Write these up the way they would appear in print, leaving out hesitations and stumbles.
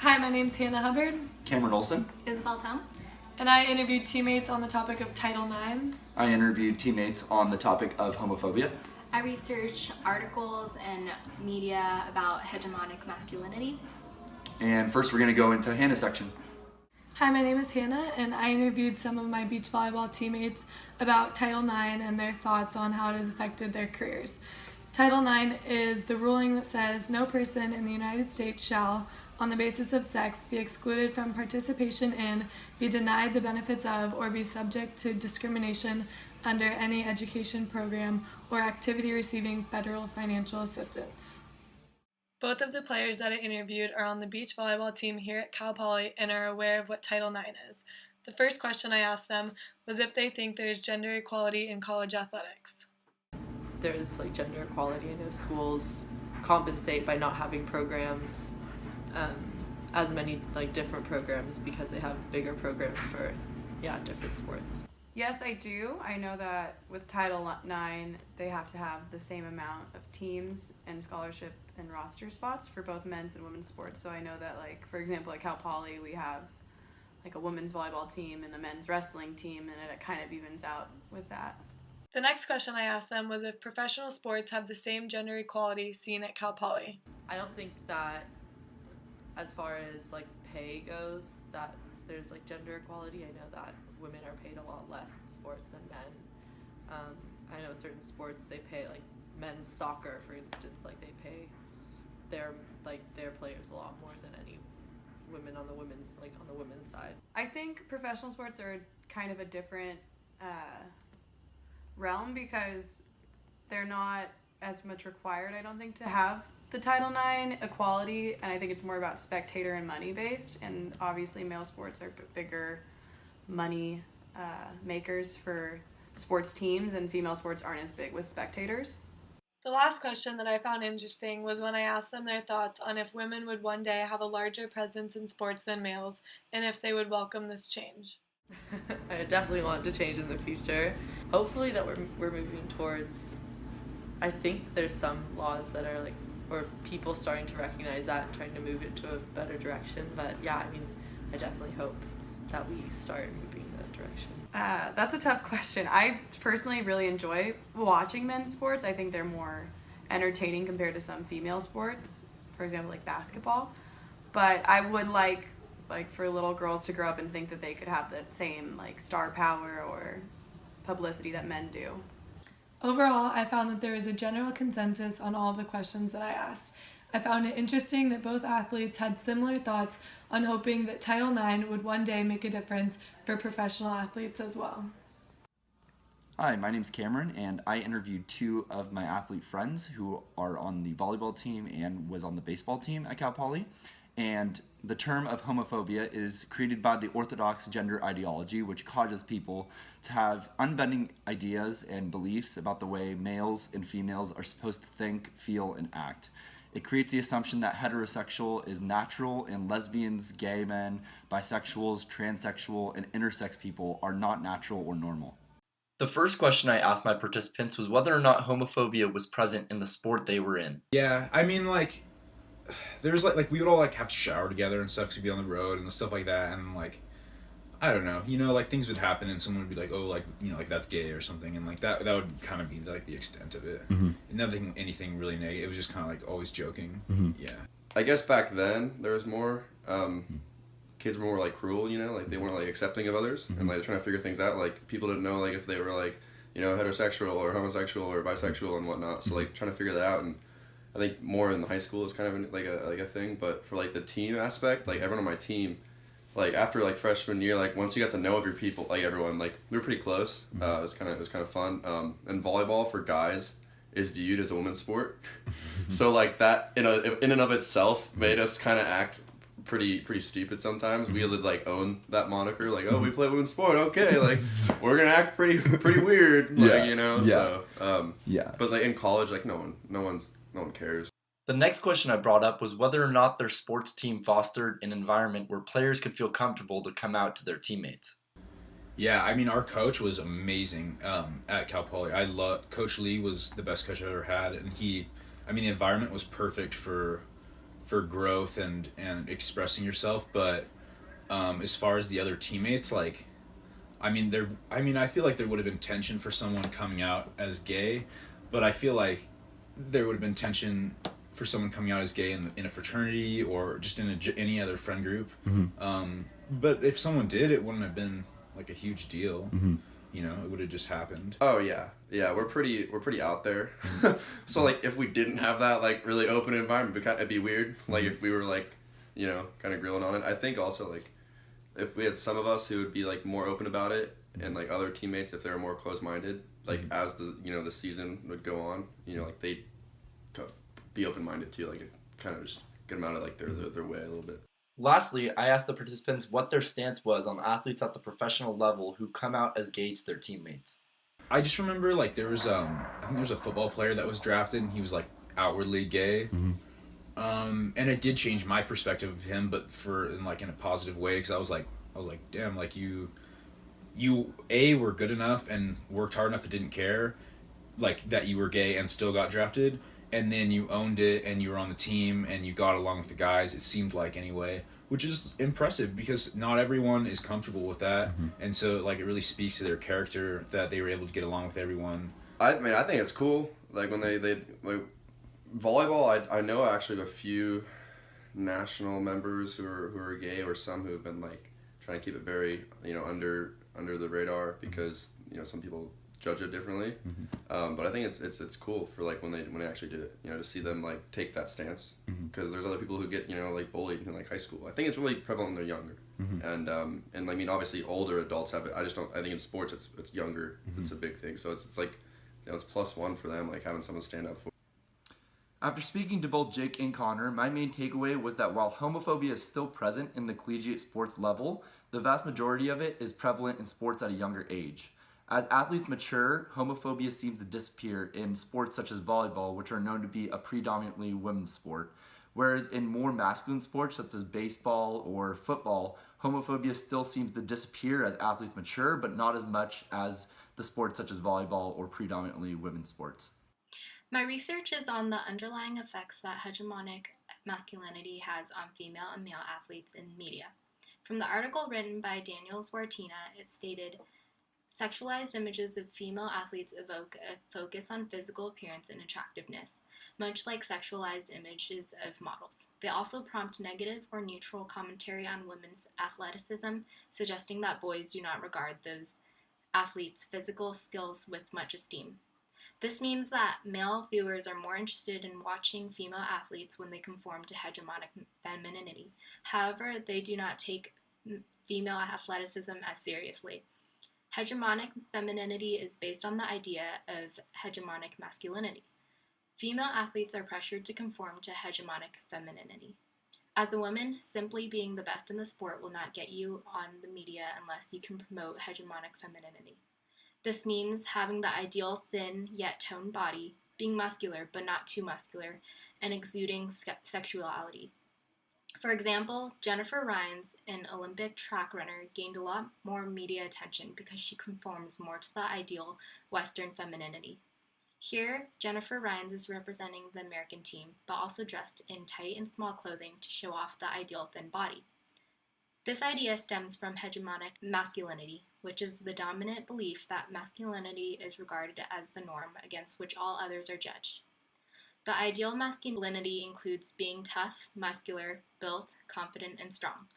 Hi, my name's Hannah Hubbard. Cameron Oelsen. Isabel Tung. And I interviewed teammates on the topic of Title IX. I interviewed teammates on the topic of homophobia. I researched articles and media about hegemonic masculinity. And first we're going to go into Hannah's section. Hi, my name is Hannah, and I interviewed some of my beach volleyball teammates about Title IX and their thoughts on how it has affected their careers. Title IX is the ruling that says no person in the United States shall, on the basis of sex, be excluded from participation in, be denied the benefits of, or be subject to discrimination under any education program or activity receiving federal financial assistance. Both of the players that I interviewed are on the beach volleyball team here at Cal Poly and are aware of what Title IX is. The first question I asked them was if they think there is gender equality in college athletics. There's gender equality. I know schools compensate by not having programs, as many different programs, because they have bigger programs for different sports. Yes, I do. I know that with Title IX, they have to have the same amount of teams and scholarship and roster spots for both men's and women's sports. So I know that, for example, at Cal Poly, we have a women's volleyball team and a men's wrestling team, and it kind of evens out with that. The next question I asked them was if professional sports have the same gender equality seen at Cal Poly. I don't think that, as far as pay goes, that there's gender equality. I know that women are paid a lot less in sports than men. I know certain sports they pay, men's soccer, for instance, they pay their players a lot more than any women on the women's side. I think professional sports are kind of a different realm because they're not as much required, I don't think, to have the Title IX equality, and I think it's more about spectator and money based, and obviously male sports are bigger money makers for sports teams, and female sports aren't as big with spectators. The last question that I found interesting was when I asked them their thoughts on if women would one day have a larger presence in sports than males, and if they would welcome this change. I definitely want it to change in the future. Hopefully that we're moving towards, I think there's some laws that are or people starting to recognize that and trying to move it to a better direction. But I definitely hope that we start moving in that direction. That's a tough question. I personally really enjoy watching men's sports. I think they're more entertaining compared to some female sports, for example, basketball. But I would like for little girls to grow up and think that they could have that same star power or publicity that men do. Overall, I found that there was a general consensus on all of the questions that I asked. I found it interesting that both athletes had similar thoughts on hoping that Title IX would one day make a difference for professional athletes as well. Hi, my name's Cameron, and I interviewed two of my athlete friends who are on the volleyball team and was on the baseball team at Cal Poly. And the term of homophobia is created by the orthodox gender ideology, which causes people to have unbending ideas and beliefs about the way males and females are supposed to think, feel, and act. It creates the assumption that heterosexual is natural and lesbians, gay men, bisexuals, transsexual, and intersex people are not natural or normal. The first question I asked my participants was whether or not homophobia was present in the sport they were in. Yeah, there's we would all have to shower together and stuff because we'd be on the road and stuff like that, and I don't know, things would happen and someone would be oh, that's gay or something, and that would kind of be the extent of it. Mm-hmm. Nothing, anything really negative. It was just kind of always joking. Mm-hmm. Yeah. I guess back then there was more, kids were more cruel, they weren't accepting of others, mm-hmm. and trying to figure things out. People didn't know if they were heterosexual or homosexual or bisexual and whatnot. So trying to figure that out, and I think more in the high school is kind of a thing. But for the team aspect, everyone on my team, after freshman year, once you got to know of your people, everyone, we were pretty close. Mm-hmm. It was kind of fun. And volleyball for guys is viewed as a women's sport, so that in and of itself made us kind of act pretty stupid sometimes. We would own that moniker, oh, we play women's sport, okay, we're gonna act pretty weird, So but in college, no one cares. The next question I brought up was whether or not their sports team fostered an environment where players could feel comfortable to come out to their teammates. Yeah, our coach was amazing at Cal Poly. Coach Lee was the best coach I ever had, and the environment was perfect for growth and expressing yourself. But as far as the other teammates, like, I feel like there would have been tension for someone coming out as gay, but I feel like there would have been tension for someone coming out as gay in a fraternity or just in any other friend group. But if someone did, it wouldn't have been like a huge deal. You know, it would have just happened. Oh yeah, we're pretty out there. So like, if we didn't have that like really open environment, it'd be weird. Like if we were like, you know, kind of grilling on it. I think also like, if we had some of us who would be like more open about it, and like other teammates if they were more close-minded, like as the season would go on, you know, like they'd be open-minded too, like it kind of just get them out of like their way a little bit. Lastly, I asked the participants what their stance was on athletes at the professional level who come out as gay to their teammates. I just remember like there was I think there was a football player that was drafted and he was like outwardly gay. And it did change my perspective of him, but in a positive way, because I was like damn, like you were good enough and worked hard enough and didn't care like that you were gay and still got drafted, and then you owned it and you were on the team and you got along with the guys, it seemed like anyway, which is impressive because not everyone is comfortable with that. And so like it really speaks to their character that they were able to get along with everyone. I mean, I think it's cool, like when they like volleyball. I know actually a few national members who are gay, or some who have been like trying to keep it very, you know, under the radar because, you know, some people judge it differently. But I think it's cool for like when they actually did it, you know, to see them like take that stance, because there's other people who get, you know, like bullied in like high school. I think it's really prevalent when they're younger. And I mean, obviously older adults have it. I think in sports it's younger. It's a big thing. So it's like, you know, it's +1 for them, like having someone stand up for. After speaking to both Jake and Connor, my main takeaway was that while homophobia is still present in the collegiate sports level, the vast majority of it is prevalent in sports at a younger age. As athletes mature, homophobia seems to disappear in sports such as volleyball, which are known to be a predominantly women's sport. Whereas in more masculine sports such as baseball or football, homophobia still seems to disappear as athletes mature, but not as much as the sports such as volleyball or predominantly women's sports. My research is on the underlying effects that hegemonic masculinity has on female and male athletes in media. From the article written by Daniel Zwartina, it stated, sexualized images of female athletes evoke a focus on physical appearance and attractiveness, much like sexualized images of models. They also prompt negative or neutral commentary on women's athleticism, suggesting that boys do not regard those athletes' physical skills with much esteem. This means that male viewers are more interested in watching female athletes when they conform to hegemonic femininity. However, they do not take female athleticism as seriously. Hegemonic femininity is based on the idea of hegemonic masculinity. Female athletes are pressured to conform to hegemonic femininity. As a woman, simply being the best in the sport will not get you on the media unless you can promote hegemonic femininity. This means having the ideal thin yet toned body, being muscular but not too muscular, and exuding sexuality. For example, Jennifer Rhines, an Olympic track runner, gained a lot more media attention because she conforms more to the ideal Western femininity. Here, Jennifer Rhines is representing the American team, but also dressed in tight and small clothing to show off the ideal thin body. This idea stems from hegemonic masculinity, which is the dominant belief that masculinity is regarded as the norm against which all others are judged. The ideal masculinity includes being tough, muscular, built, confident, and strong.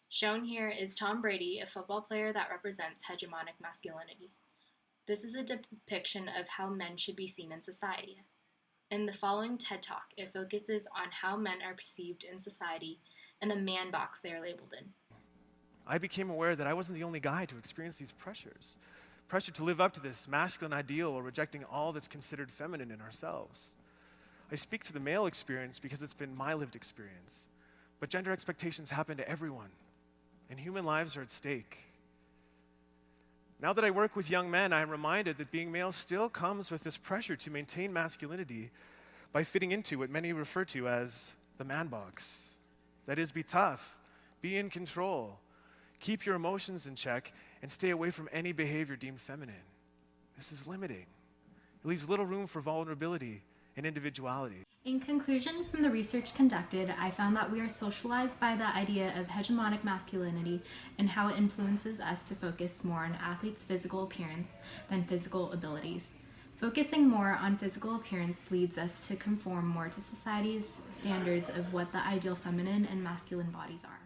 Shown here is Tom Brady, a football player that represents hegemonic masculinity. This is a depiction of how men should be seen in society. In the following TED Talk, it focuses on how men are perceived in society and the man box they are labeled in. I became aware that I wasn't the only guy to experience these pressures. Pressure to live up to this masculine ideal while rejecting all that's considered feminine in ourselves. I speak to the male experience because it's been my lived experience. But gender expectations happen to everyone, and human lives are at stake. Now that I work with young men, I am reminded that being male still comes with this pressure to maintain masculinity by fitting into what many refer to as the man box. That is, be tough, be in control, keep your emotions in check, and stay away from any behavior deemed feminine. This is limiting. It leaves little room for vulnerability and individuality. In conclusion, from the research conducted, I found that we are socialized by the idea of hegemonic masculinity and how it influences us to focus more on athletes' physical appearance than physical abilities. Focusing more on physical appearance leads us to conform more to society's standards of what the ideal feminine and masculine bodies are.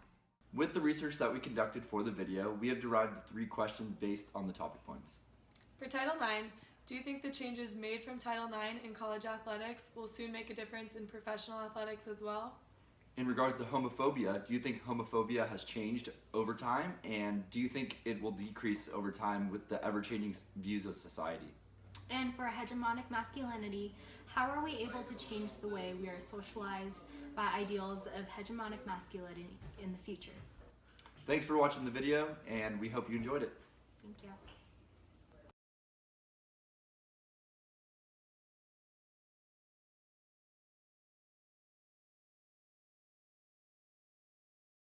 With the research that we conducted for the video, we have derived 3 questions based on the topic points. For Title IX, do you think the changes made from Title IX in college athletics will soon make a difference in professional athletics as well? In regards to homophobia, do you think homophobia has changed over time, and do you think it will decrease over time with the ever-changing views of society? And for hegemonic masculinity, how are we able to change the way we are socialized by ideals of hegemonic masculinity in the future? Thanks for watching the video, and we hope you enjoyed it. Thank you.